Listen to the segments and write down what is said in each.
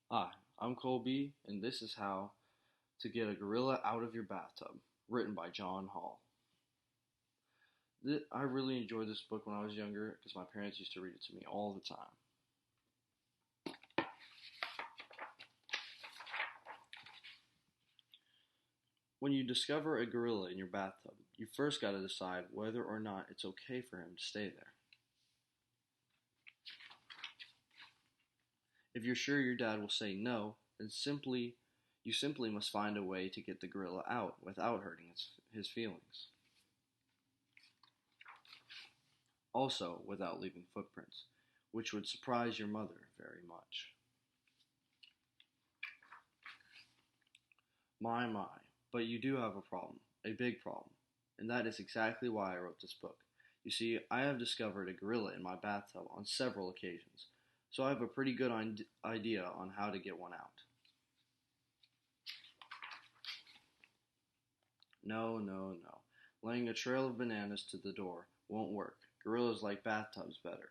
Hi, I'm Colby, and this is How to Get a Gorilla Out of Your Bathtub, written by John Hall. I really enjoyed this book when I was younger because my parents used to read it to me all the time. When you discover a gorilla in your bathtub, you first got to decide whether or not it's okay for him to stay there. If you're sure your dad will say no, then you simply must find a way to get the gorilla out without hurting his feelings. Also, without leaving footprints, which would surprise your mother very much. My, but you do have a problem, a big problem, and that is exactly why I wrote this book. You see, I have discovered a gorilla in my bathtub on several occasions, so I have a pretty good idea on how to get one out. No. Laying a trail of bananas to the door won't work. Gorillas like bathtubs better.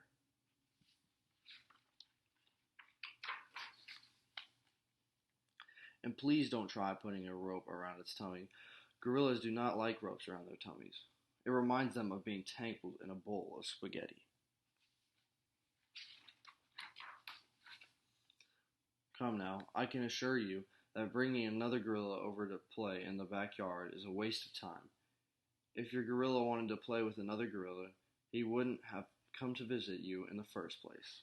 And please don't try putting a rope around its tummy. Gorillas do not like ropes around their tummies. It reminds them of being tangled in a bowl of spaghetti. Come now, I can assure you that bringing another gorilla over to play in the backyard is a waste of time. If your gorilla wanted to play with another gorilla, he wouldn't have come to visit you in the first place.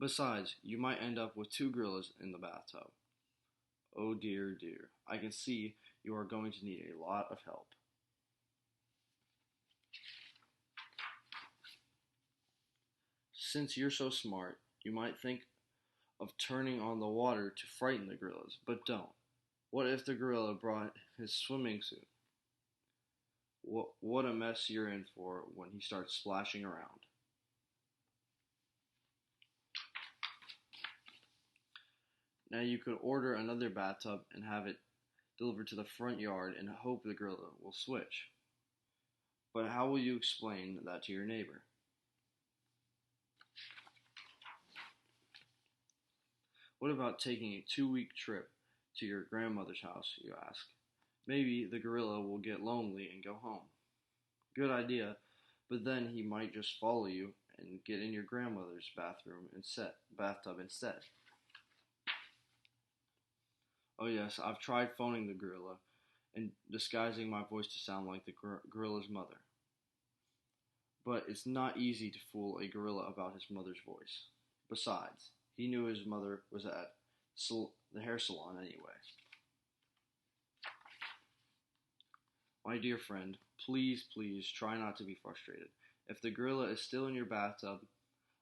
Besides, you might end up with two gorillas in the bathtub. Oh dear. I can see you are going to need a lot of help. Since you're so smart, you might think of turning on the water to frighten the gorillas, but don't. What if the gorilla brought his swimming suit? What a mess you're in for when he starts splashing around. Now you could order another bathtub and have it delivered to the front yard and hope the gorilla will switch. But how will you explain that to your neighbor? What about taking a 2-week trip to your grandmother's house, you ask? Maybe the gorilla will get lonely and go home. Good idea, but then he might just follow you and get in your grandmother's bathtub instead. Oh yes, I've tried phoning the gorilla and disguising my voice to sound like the gorilla's mother. But it's not easy to fool a gorilla about his mother's voice. Besides, he knew his mother was at the hair salon anyway. My dear friend, please try not to be frustrated. If the gorilla is still in your bathtub,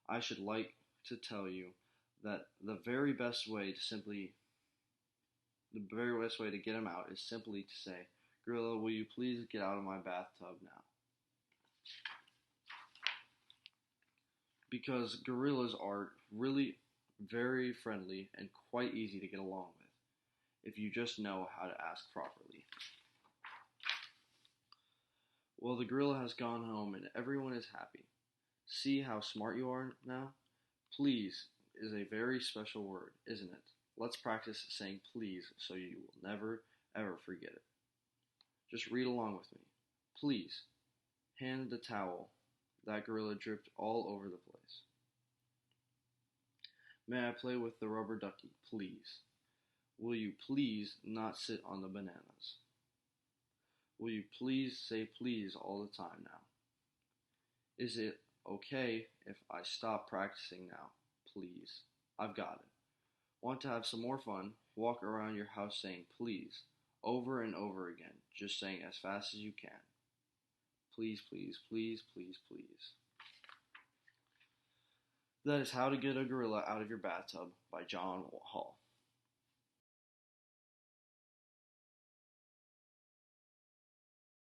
I should like to tell you that the very best way to get him out is simply to say, "Gorilla, will you please get out of my bathtub now?" Because gorillas are really very friendly and quite easy to get along with if you just know how to ask properly. Well, the gorilla has gone home and everyone is happy. See how smart you are now? Please is a very special word, isn't it? Let's practice saying please so you will never ever forget it. Just read along with me. Please, hand the towel. That gorilla dripped all over the place. May I play with the rubber ducky, please? Will you please not sit on the bananas? Will you please say please all the time now? Is it okay if I stop practicing now? Please. I've got it. Want to have some more fun? Walk around your house saying please over and over again, just saying as fast as you can. Please. That is How to Get a Gorilla Out of Your Bathtub by John Hall.